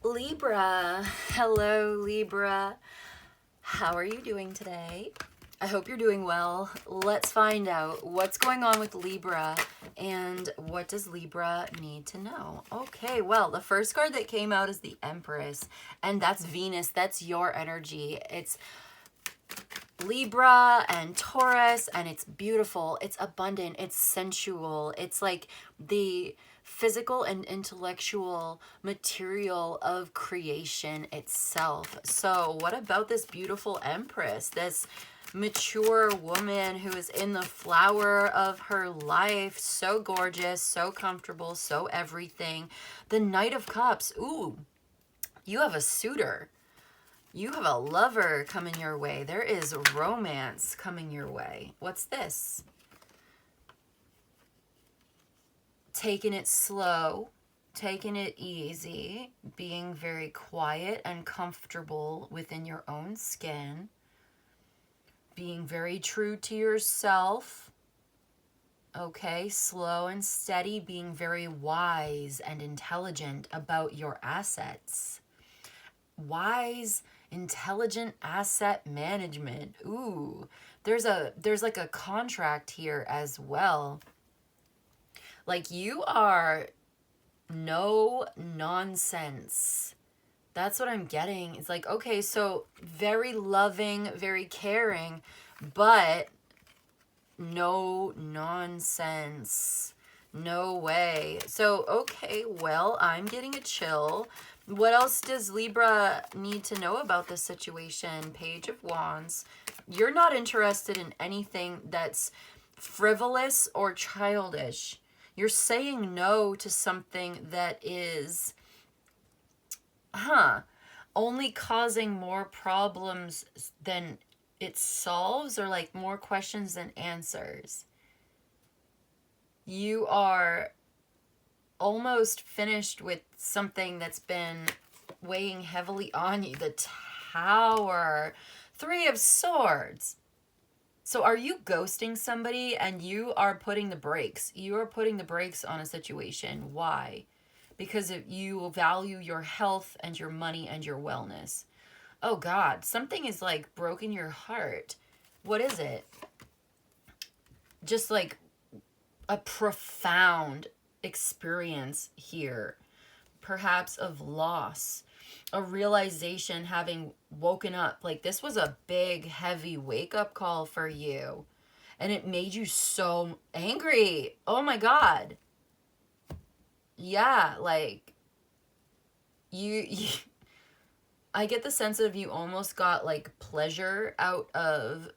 Libra, hello Libra. How are you doing today? I hope you're doing well. Let's find out what's going on with Libra and what does Libra need to know. Okay, well, the first card that came out is the Empress, and that's Venus. That's your energy. It's Libra and Taurus, and it's beautiful, it's abundant, it's sensual, it's like the physical and intellectual material of creation itself. So what about this beautiful Empress, this mature woman who is in the flower of her life, so gorgeous, so comfortable, so everything? The Knight of Cups. Ooh, you have a suitor. You have a lover coming your way. There is romance coming your way. What's this? Taking it slow, taking it easy, being very quiet and comfortable within your own skin, being very true to yourself. Okay, slow and steady, being very wise and intelligent about your assets. Wise, intelligent asset management. Ooh, there's like a contract here as well. Like, you are no nonsense. That's what I'm getting. It's like, okay, so very loving, very caring, but no nonsense. No way. So, okay, well, I'm getting a chill. What else does Libra need to know about this situation? Page of Wands. You're not interested in anything that's frivolous or childish. You're saying no to something that is, only causing more problems than it solves, or like more questions than answers. You are almost finished with something that's been weighing heavily on you. The Tower, Three of Swords. So are you ghosting somebody and you are putting the brakes? You are putting the brakes on a situation. Why? Because you value your health and your money and your wellness. Oh God, something is like broken your heart. What is it? Just like a profound experience here, perhaps of loss, a realization, having woken up. Like, this was a big, heavy wake-up call for you, and it made you so angry. Oh my God. Yeah, like, you I get the sense of you almost got like pleasure out of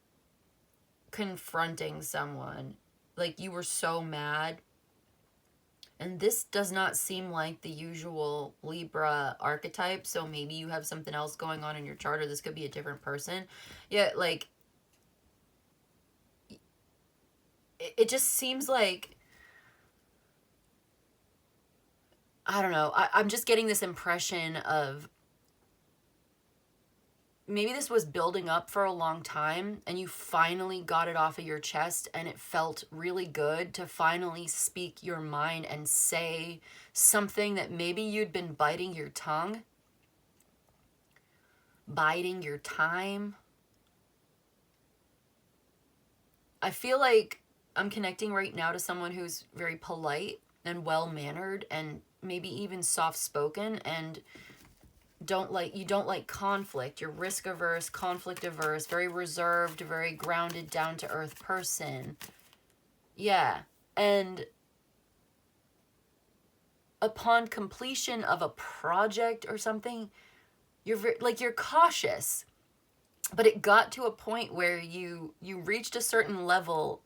confronting someone. Like, you were so mad. And this does not seem like the usual Libra archetype, so maybe you have something else going on in your chart, or this could be a different person. Yeah, like, it just seems like, I don't know, I'm just getting this impression of maybe this was building up for a long time and you finally got it off of your chest, and it felt really good to finally speak your mind and say something that maybe you'd been biding your tongue, biding your time. I feel like I'm connecting right now to someone who's very polite and well-mannered and maybe even soft-spoken, and you don't like conflict. You're risk averse, conflict averse, very reserved, very grounded, down to earth person. Yeah. And upon completion of a project or something, you're cautious. But it got to a point where you reached a certain level.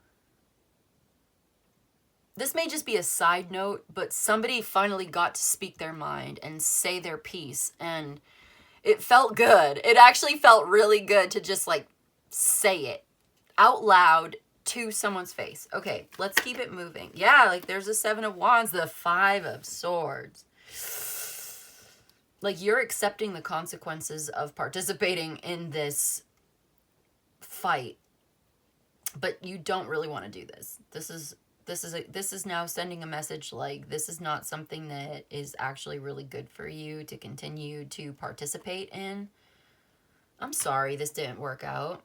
This may just be a side note, but somebody finally got to speak their mind and say their piece, and it felt good. It actually felt really good to just like say it out loud to someone's face. Okay, let's keep it moving. Yeah, like, there's the Seven of Wands, the Five of Swords. Like, you're accepting the consequences of participating in this fight, but you don't really want to do this. This is This is now sending a message like this is not something that is actually really good for you to continue to participate in. I'm sorry this didn't work out.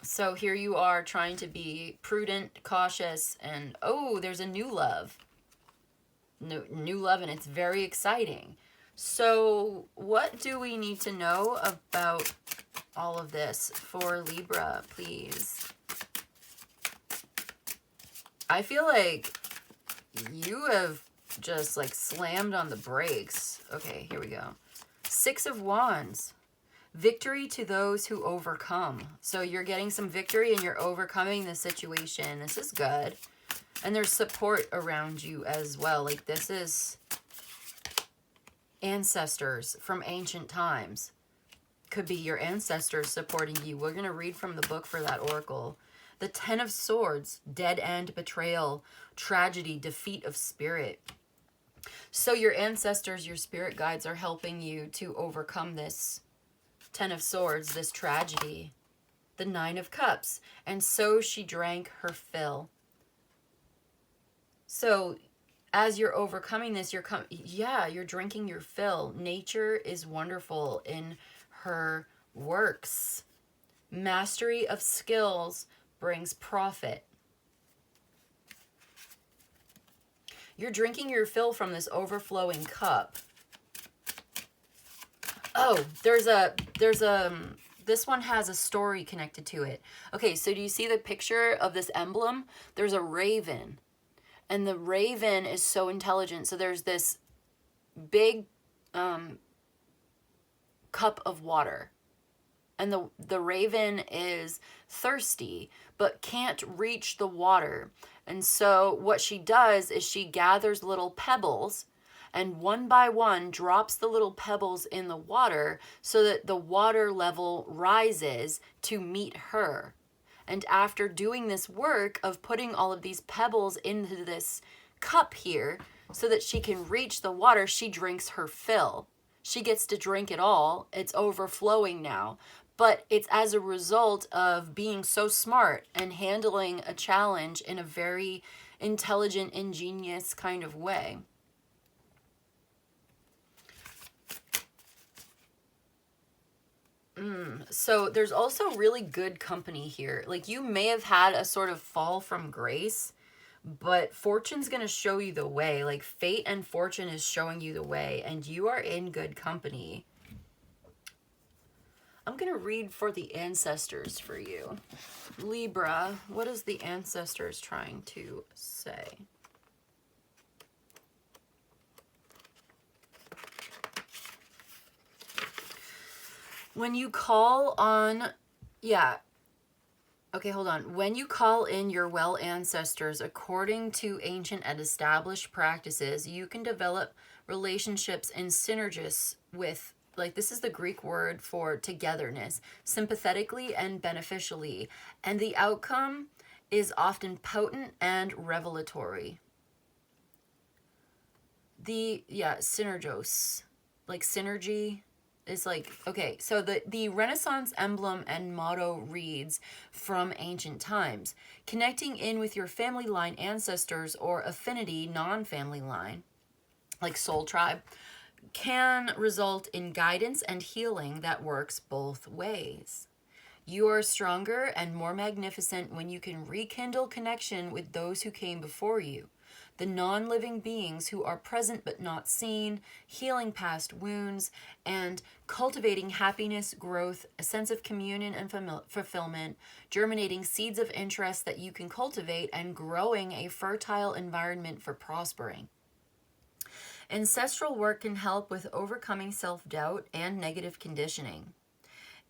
So here you are trying to be prudent, cautious, and oh, there's a new love. New love, and it's very exciting. So what do we need to know about all of this for Libra, please? I feel like you have just like slammed on the brakes. Okay, here we go. 6 of Wands. Victory to those who overcome. So you're getting some victory and you're overcoming the situation. This is good. And there's support around you as well. Like this is ancestors from ancient times. Could be your ancestors supporting you. We're going to read from the book for that oracle. The 10 of Swords, dead end, betrayal, tragedy, defeat of spirit. So your ancestors, your spirit guides are helping you to overcome this 10 of Swords, this tragedy. The 9 of Cups. And so she drank her fill. So as you're overcoming this, you're drinking your fill. Nature is wonderful in her works. Mastery of skills brings profit. You're drinking your fill from this overflowing cup. Oh, this one has a story connected to it. Okay, so do you see the picture of this emblem? There's a raven. And the raven is so intelligent. So there's this big cup of water. And the raven is thirsty, but can't reach the water. And so what she does is she gathers little pebbles and one by one drops the little pebbles in the water so that the water level rises to meet her. And after doing this work of putting all of these pebbles into this cup here so that she can reach the water, she drinks her fill. She gets to drink it all. It's overflowing now. But it's as a result of being so smart and handling a challenge in a very intelligent, ingenious kind of way. So there's also really good company here. Like you may have had a sort of fall from grace, but fortune's going to show you the way. Like fate and fortune is showing you the way, and you are in good company. I'm going to read for the ancestors for you. Libra, what is the ancestors trying to say? When you call on, okay, hold on. When you call in your well ancestors according to ancient and established practices, you can develop relationships and synergies with, like this is the Greek word for togetherness, sympathetically and beneficially. And the outcome is often potent and revelatory. Synergos, like synergy. Is like, okay, so the Renaissance emblem and motto reads from ancient times. Connecting in with your family line ancestors or affinity non-family line, like soul tribe, can result in guidance and healing that works both ways. You are stronger and more magnificent when you can rekindle connection with those who came before you. The non-living beings who are present but not seen, healing past wounds, and cultivating happiness, growth, a sense of communion and fulfillment, germinating seeds of interest that you can cultivate, and growing a fertile environment for prospering. Ancestral work can help with overcoming self-doubt and negative conditioning.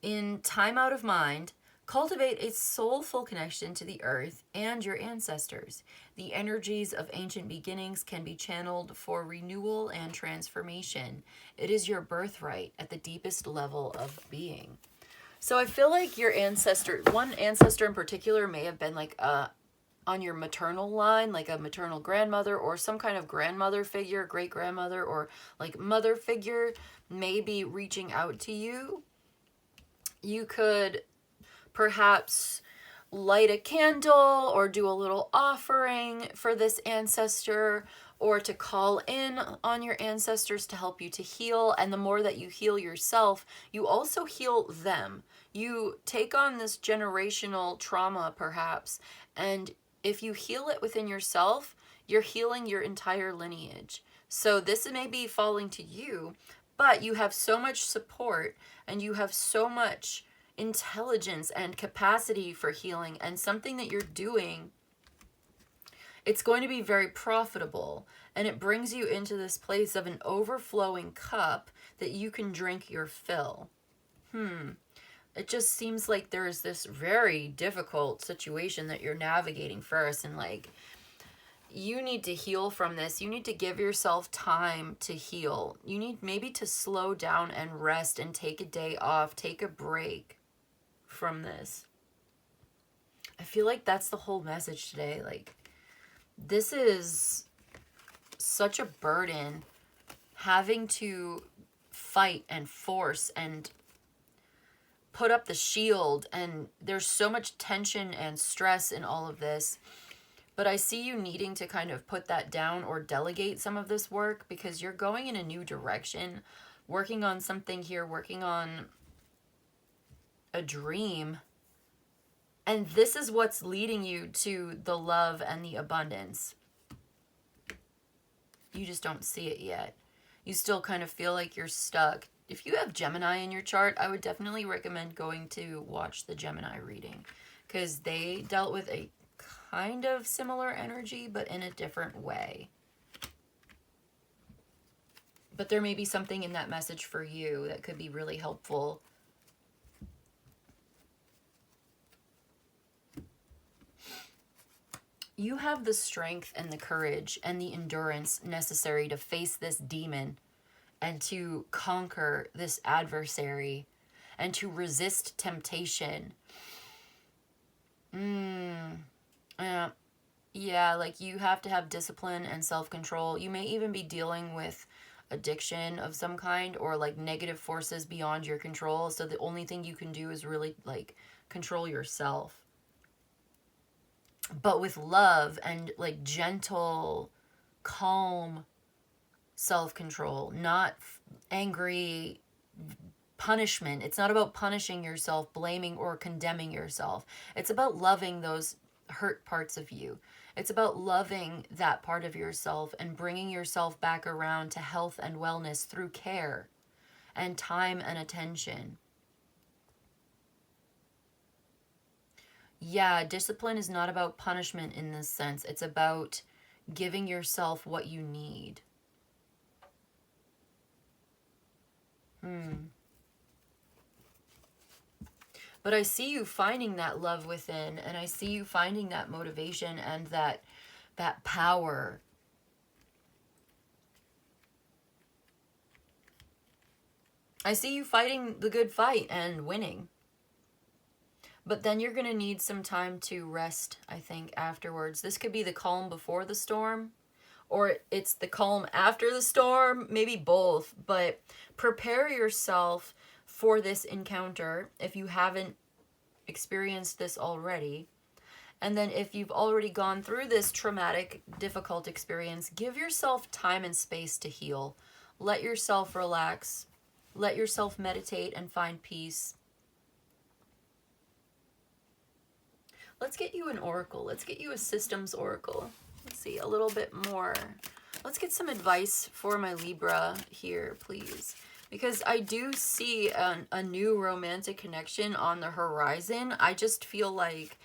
In Time Out of Mind, cultivate a soulful connection to the earth and your ancestors. The energies of ancient beginnings can be channeled for renewal and transformation. It is your birthright at the deepest level of being. So I feel like your one ancestor in particular may have been like on your maternal line, like a maternal grandmother or some kind of grandmother figure, great grandmother, or like mother figure may be reaching out to you. You could perhaps light a candle or do a little offering for this ancestor, or to call in on your ancestors to help you to heal. And the more that you heal yourself, you also heal them. You take on this generational trauma, perhaps, and if you heal it within yourself, you're healing your entire lineage. So this may be falling to you, but you have so much support and you have so much intelligence and capacity for healing, and something that you're doing, it's going to be very profitable, and it brings you into this place of an overflowing cup that you can drink your fill. It just seems like there's this very difficult situation that you're navigating first, and like, you need to heal from this. You need to give yourself time to heal. You need maybe to slow down and rest and take a day off, take a break from this. I feel like that's the whole message today. Like, this is such a burden, having to fight and force and put up the shield, and there's so much tension and stress in all of this. But I see you needing to kind of put that down or delegate some of this work, because you're going in a new direction, working on something here, working on a dream. And this is what's leading you to the love and the abundance. You just don't see it yet. You still kind of feel like you're stuck. If you have Gemini in your chart, I would definitely recommend going to watch the Gemini reading, because they dealt with a kind of similar energy, but in a different way. But there may be something in that message for you that could be really helpful. You have the strength and the courage and the endurance necessary to face this demon and to conquer this adversary and to resist temptation. Yeah, like, you have to have discipline and self-control. You may even be dealing with addiction of some kind, or like negative forces beyond your control. So the only thing you can do is really like control yourself. But with love and like gentle, calm self-control, not angry punishment. It's not about punishing yourself, blaming or condemning yourself. It's about loving those hurt parts of you. It's about loving that part of yourself and bringing yourself back around to health and wellness through care and time and attention. Yeah, discipline is not about punishment in this sense. It's about giving yourself what you need. But I see you finding that love within, and I see you finding that motivation and that power. I see you fighting the good fight and winning. But then you're going to need some time to rest, I think, afterwards. This could be the calm before the storm, or it's the calm after the storm, maybe both. But prepare yourself for this encounter if you haven't experienced this already. And then if you've already gone through this traumatic, difficult experience, give yourself time and space to heal. Let yourself relax. Let yourself meditate and find peace. Let's get you an oracle. Let's get you a systems oracle. Let's see a little bit more. Let's get some advice for my Libra here, please. Because I do see a new romantic connection on the horizon. I just feel like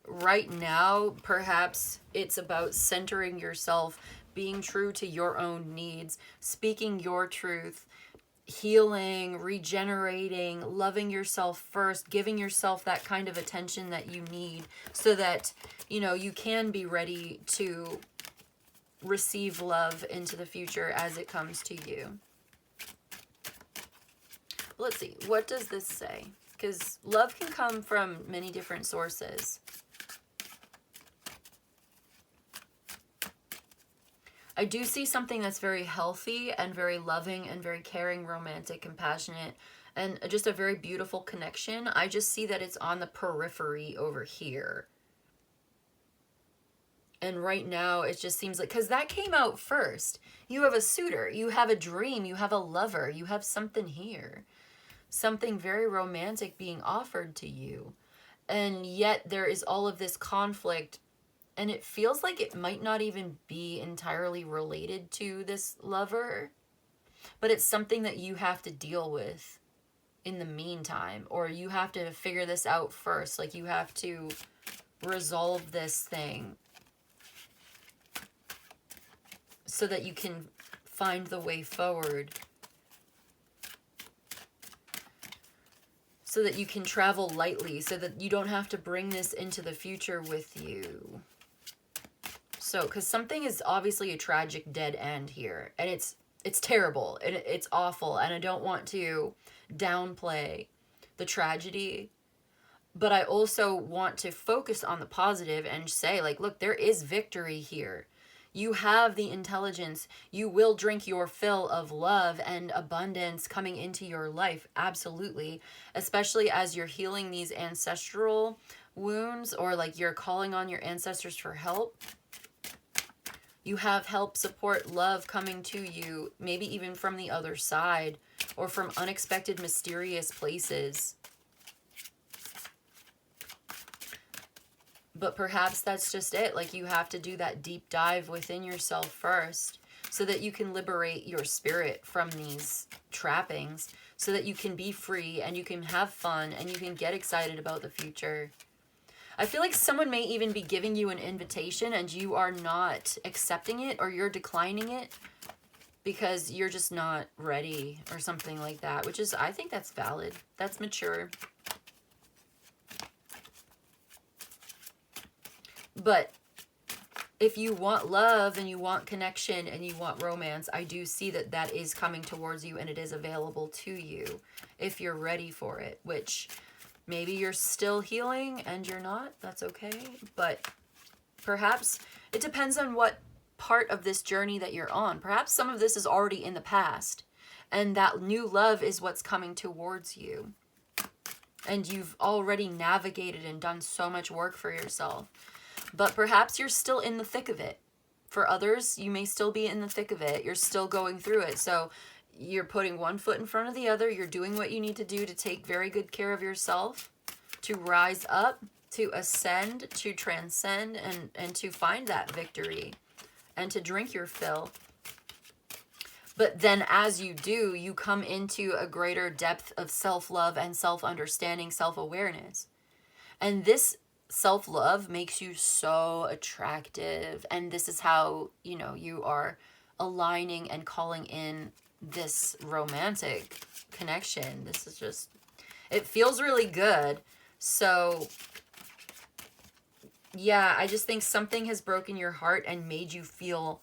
right now, perhaps it's about centering yourself, being true to your own needs, speaking your truth, healing, regenerating, loving yourself first, giving yourself that kind of attention that you need so that, you know, you can be ready to receive love into the future as it comes to you. Let's see, what does this say? Because love can come from many different sources. I do see something that's very healthy and very loving and very caring, romantic, compassionate, and just a very beautiful connection. I just see that it's on the periphery over here. And right now, it just seems like, because that came out first. You have a suitor, you have a dream, you have a lover, you have something here. Something very romantic being offered to you. And yet there is all of this conflict, and it feels like it might not even be entirely related to this lover, but it's something that you have to deal with in the meantime, or you have to figure this out first. Like, you have to resolve this thing so that you can find the way forward, so that you can travel lightly, so that you don't have to bring this into the future with you. So, because something is obviously a tragic dead end here, and it's terrible, and it's awful, and I don't want to downplay the tragedy, but I also want to focus on the positive and say, like, look, there is victory here. You have the intelligence. You will drink your fill of love and abundance coming into your life. Absolutely. Especially as you're healing these ancestral wounds, or like you're calling on your ancestors for help. You have help, support, love coming to you, maybe even from the other side or from unexpected, mysterious places. But perhaps that's just it. Like, you have to do that deep dive within yourself first so that you can liberate your spirit from these trappings, so that you can be free and you can have fun and you can get excited about the future. I feel like someone may even be giving you an invitation and you are not accepting it, or you're declining it because you're just not ready or something like that, which is, I think that's valid. That's mature. But if you want love and you want connection and you want romance, I do see that that is coming towards you and it is available to you if you're ready for it, which maybe you're still healing and you're not. That's okay. But perhaps it depends on what part of this journey that you're on. Perhaps some of this is already in the past and that new love is what's coming towards you. And you've already navigated and done so much work for yourself. But perhaps you're still in the thick of it. For others, you may still be in the thick of it. You're still going through it. So you're putting one foot in front of the other. You're doing what you need to do to take very good care of yourself, to rise up, to ascend, to transcend, and to find that victory, and to drink your fill. But then as you do, you come into a greater depth of self-love and self-understanding, self-awareness. And this self-love makes you so attractive. And this is how, you know, you are aligning and calling in this romantic connection. This is just, it feels really good. So yeah, I just think something has broken your heart and made you feel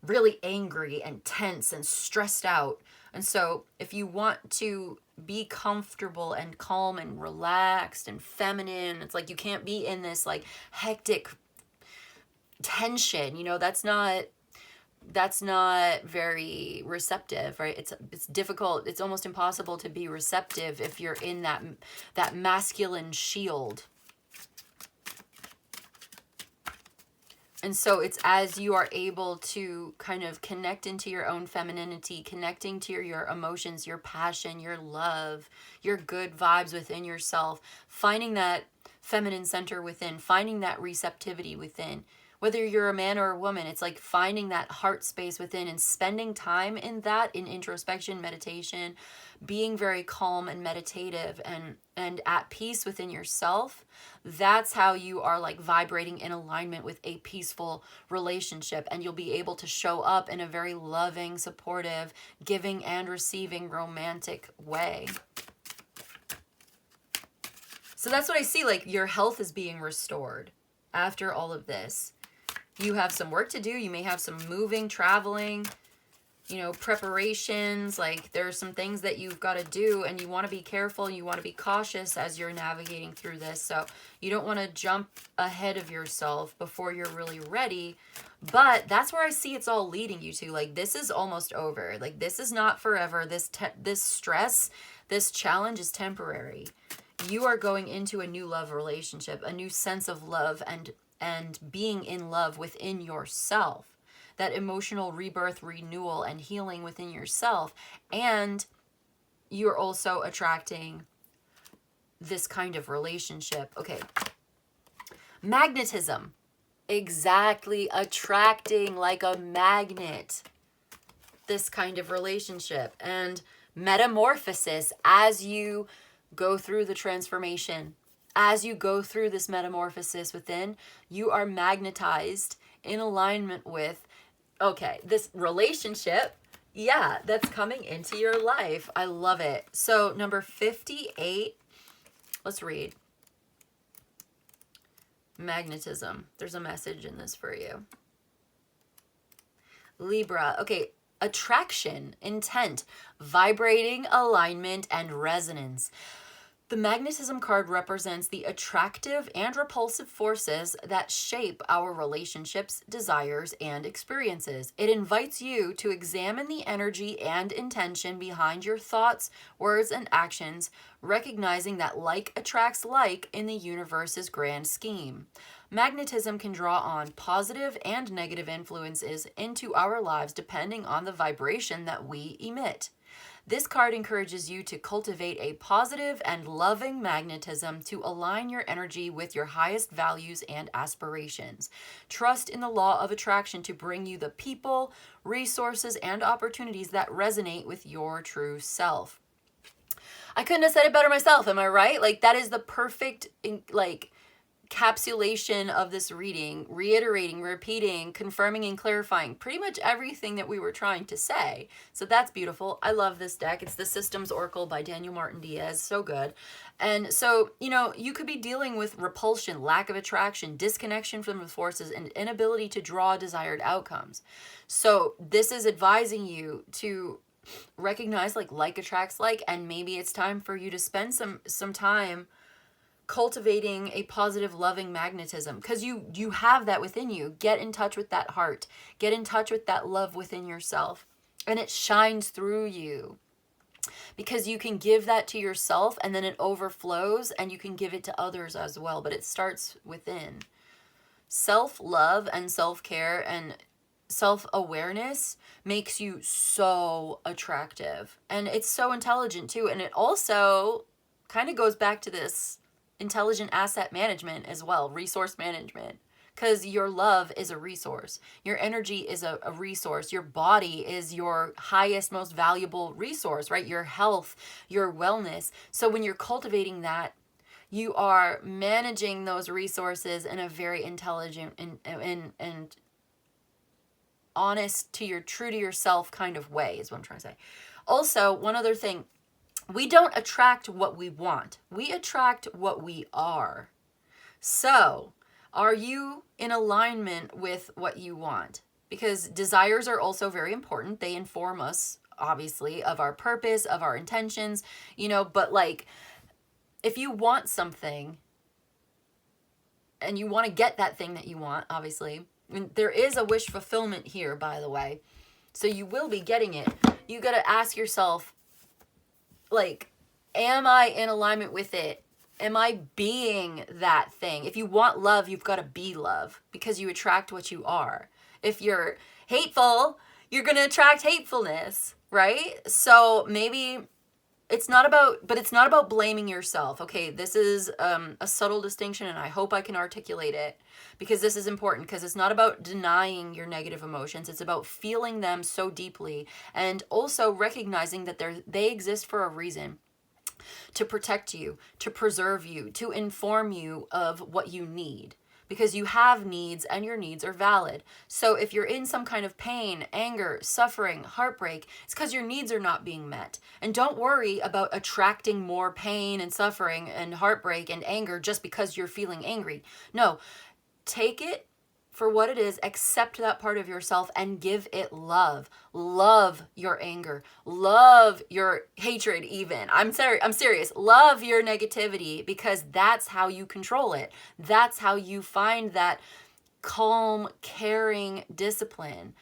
really angry and tense and stressed out. And so if you want to be comfortable and calm and relaxed and feminine, it's like you can't be in this like hectic tension, you know, that's not very receptive, right? It's difficult. It's almost impossible to be receptive if you're in that masculine shield. And so it's as you are able to kind of connect into your own femininity, connecting to your emotions, your passion, your love, your good vibes within yourself, finding that feminine center within, finding that receptivity within. Whether you're a man or a woman, it's like finding that heart space within and spending time in that, in introspection, meditation, being very calm and meditative and at peace within yourself. That's how you are like vibrating in alignment with a peaceful relationship, and you'll be able to show up in a very loving, supportive, giving and receiving romantic way. So that's what I see, like your health is being restored after all of this. You have some work to do. You may have some moving, traveling, you know, preparations. Like there are some things that you've got to do, and you want to be careful. You want to be cautious as you're navigating through this. So you don't want to jump ahead of yourself before you're really ready. But that's where I see it's all leading you to. Like this is almost over. Like this is not forever. This stress, This challenge is temporary. You are going into a new love relationship, a new sense of love and being in love within yourself. That emotional rebirth, renewal, and healing within yourself. And you're also attracting this kind of relationship. Okay. Magnetism. Exactly. Attracting like a magnet. This kind of relationship. And metamorphosis, as you go through the transformation, as you go through this metamorphosis within, you are magnetized in alignment with, okay, this relationship, yeah, that's coming into your life. I love it. So number 58, let's read. Magnetism. There's a message in this for you. Libra. Okay, attraction, intent, vibrating alignment, and resonance. The magnetism card represents the attractive and repulsive forces that shape our relationships, desires, and experiences. It invites you to examine the energy and intention behind your thoughts, words, and actions, recognizing that like attracts like in the universe's grand scheme. Magnetism can draw on positive and negative influences into our lives depending on the vibration that we emit. This card encourages you to cultivate a positive and loving magnetism to align your energy with your highest values and aspirations. Trust in the law of attraction to bring you the people, resources, and opportunities that resonate with your true self. I couldn't have said it better myself, am I right? Like, that is the perfect, capsulation of this reading, reiterating, repeating, confirming, and clarifying pretty much everything that we were trying to say. So that's beautiful. I love this deck. It's the Systems Oracle by Daniel Martin Diaz. So good. And so, you could be dealing with repulsion, lack of attraction, disconnection from the forces, and inability to draw desired outcomes. So this is advising you to recognize like attracts like, and maybe it's time for you to spend some time cultivating a positive, loving magnetism, because you have that within you. Get in touch with that heart. Get in touch with that love within yourself, and it shines through you, because you can give that to yourself and then it overflows and you can give it to others as well, but it starts within. Self-love and self-care and self-awareness makes you so attractive, and it's so intelligent too. And it also kind of goes back to this intelligent asset management as well, resource management, because your love is a resource. Your energy is a resource. Your body is your highest, most valuable resource, right? Your health, your wellness. So when you're cultivating that, you are managing those resources in a very intelligent and honest to your, true to yourself kind of way is what I'm trying to say. Also, one other thing, we don't attract what we want. We attract what we are. So, are you in alignment with what you want? Because desires are also very important. They inform us, obviously, of our purpose, of our intentions, but like, if you want something and you want to get that thing that you want, obviously, there is a wish fulfillment here, by the way. So you will be getting it. You got to ask yourself, like, am I in alignment with it? Am I being that thing? If you want love, you've got to be love, because you attract what you are. If you're hateful, you're going to attract hatefulness, right? So maybe it's not about blaming yourself. Okay, this is a subtle distinction, and I hope I can articulate it, because this is important, because it's not about denying your negative emotions. It's about feeling them so deeply, and also recognizing that they exist for a reason, to protect you, to preserve you, to inform you of what you need. Because you have needs, and your needs are valid. So if you're in some kind of pain, anger, suffering, heartbreak, it's because your needs are not being met. And don't worry about attracting more pain and suffering and heartbreak and anger just because you're feeling angry. No, take it for what it is, accept that part of yourself, and give it love. Love your anger. Love your hatred even. I'm serious. Love your negativity, because that's how you control it. That's how you find that calm, caring discipline.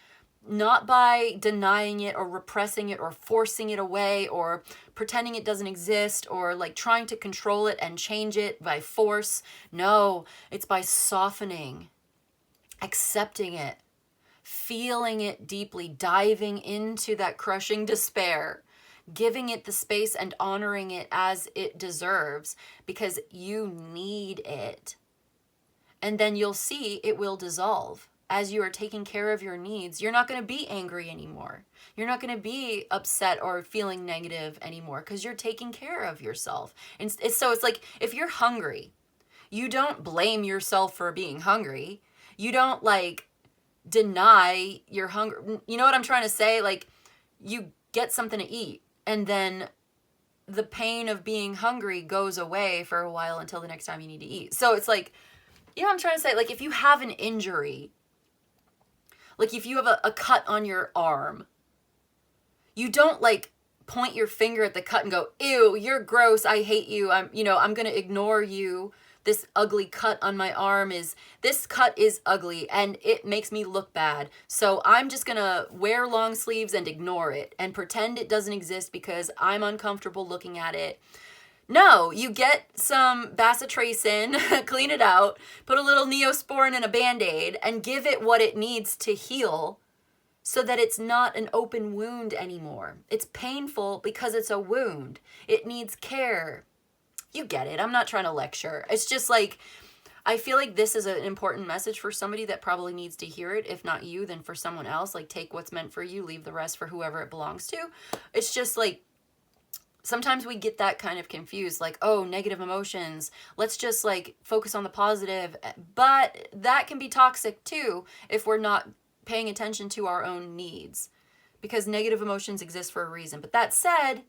not by denying it or repressing it or forcing it away or pretending it doesn't exist or like trying to control it and change it by force. No, it's by softening, accepting it, feeling it deeply, diving into that crushing despair, giving it the space and honoring it as it deserves because you need it. And then you'll see it will dissolve. As you are taking care of your needs, you're not going to be angry anymore. You're not going to be upset or feeling negative anymore because you're taking care of yourself. And so it's like if you're hungry, you don't blame yourself for being hungry. You don't like deny your hunger. You know what I'm trying to say? Like you get something to eat and then the pain of being hungry goes away for a while until the next time you need to eat. So it's like, you know what I'm trying to say? Like if you have an injury, like if you have a cut on your arm, you don't like point your finger at the cut and go, ew, you're gross, I hate you, I'm going to ignore you. This ugly cut on my arm this cut is ugly and it makes me look bad. So I'm just going to wear long sleeves and ignore it and pretend it doesn't exist because I'm uncomfortable looking at it. No, you get some bacitracin, clean it out, put a little Neosporin in a Band-Aid, and give it what it needs to heal so that it's not an open wound anymore. It's painful because it's a wound. It needs care. You get it. I'm not trying to lecture. It's just like, I feel like this is an important message for somebody that probably needs to hear it. If not you, then for someone else. Like, take what's meant for you, leave the rest for whoever it belongs to. It's just like, sometimes we get that kind of confused, like, oh, negative emotions, let's just like focus on the positive. But that can be toxic too if we're not paying attention to our own needs, because negative emotions exist for a reason. But that said,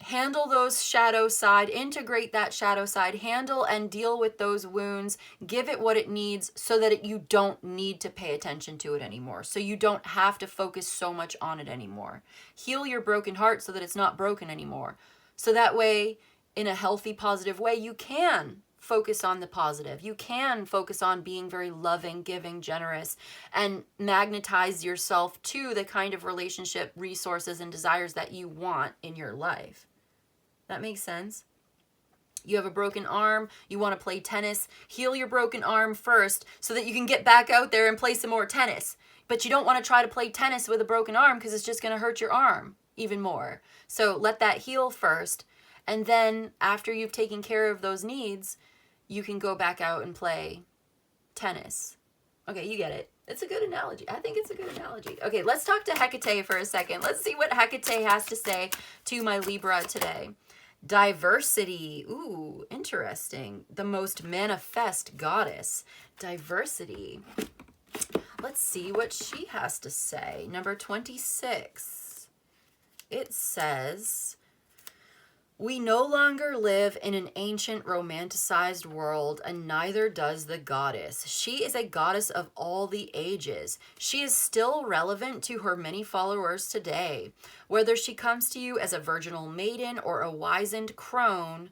handle those shadow side, integrate that shadow side, handle and deal with those wounds, give it what it needs so that you don't need to pay attention to it anymore. So you don't have to focus so much on it anymore. Heal your broken heart so that it's not broken anymore. So that way, in a healthy, positive way, you can focus on the positive. You can focus on being very loving, giving, generous, and magnetize yourself to the kind of relationship, resources, and desires that you want in your life. That makes sense? You have a broken arm, you want to play tennis, heal your broken arm first so that you can get back out there and play some more tennis. But you don't want to try to play tennis with a broken arm because it's just going to hurt your arm even more. So let that heal first. And then after you've taken care of those needs, you can go back out and play tennis. Okay, you get it. It's a good analogy. I think it's a good analogy. Okay, let's talk to Hecate for a second. Let's see what Hecate has to say to my Libra today. Diversity. Ooh, interesting. The most manifest goddess. Diversity. Let's see what she has to say. Number 26. It says, we no longer live in an ancient romanticized world, and neither does the goddess. She is a goddess of all the ages. She is still relevant to her many followers today. Whether she comes to you as a virginal maiden or a wizened crone,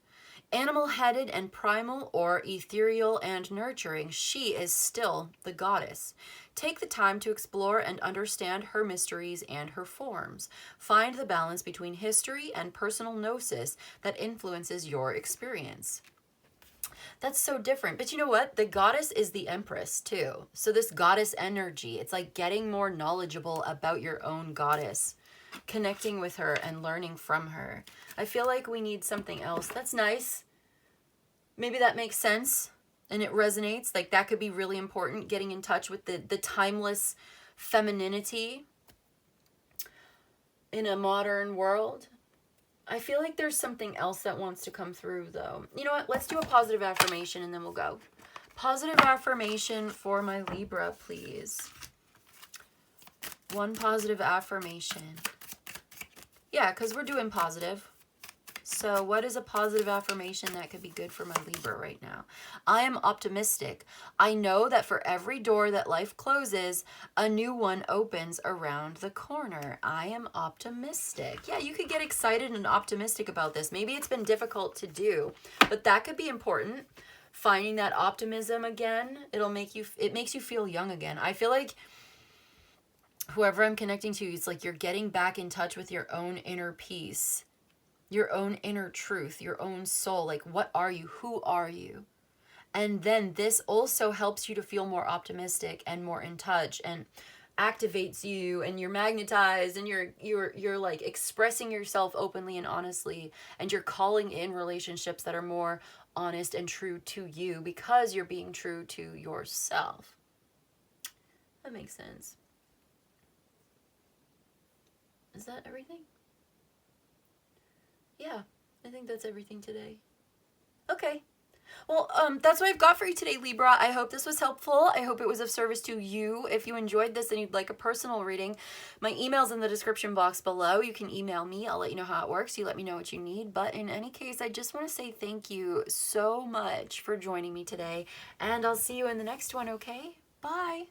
animal-headed and primal or ethereal and nurturing, she is still the goddess. Take the time to explore and understand her mysteries and her forms. Find the balance between history and personal gnosis that influences your experience. That's so different. But you know what? The goddess is the empress too. So this goddess energy, it's like getting more knowledgeable about your own goddess, connecting with her and learning from her. I feel like we need something else. That's nice. Maybe that makes sense and it resonates. Like that could be really important, getting in touch with the timeless femininity in a modern world. I feel like there's something else that wants to come through though. You know what? Let's do a positive affirmation and then we'll go. Positive affirmation for my Libra, please. One positive affirmation. Yeah, because we're doing positive. So what is a positive affirmation that could be good for my Libra right now? I am optimistic. I know that for every door that life closes, a new one opens around the corner. I am optimistic. Yeah, you could get excited and optimistic about this. Maybe it's been difficult to do, but that could be important. Finding that optimism again, it makes you feel young again. I feel like whoever I'm connecting to, it's like you're getting back in touch with your own inner peace, your own inner truth, your own soul. Like, what are you? Who are you? And then this also helps you to feel more optimistic and more in touch, and activates you, and you're magnetized, and you're like expressing yourself openly and honestly, and you're calling in relationships that are more honest and true to you because you're being true to yourself. That makes sense. Is that everything? Yeah, I think that's everything today. Okay. Well, that's what I've got for you today, Libra. I hope this was helpful. I hope it was of service to you. If you enjoyed this and you'd like a personal reading, my email's in the description box below. You can email me. I'll let you know how it works. You let me know what you need. But in any case, I just want to say thank you so much for joining me today. And I'll see you in the next one, okay? Bye.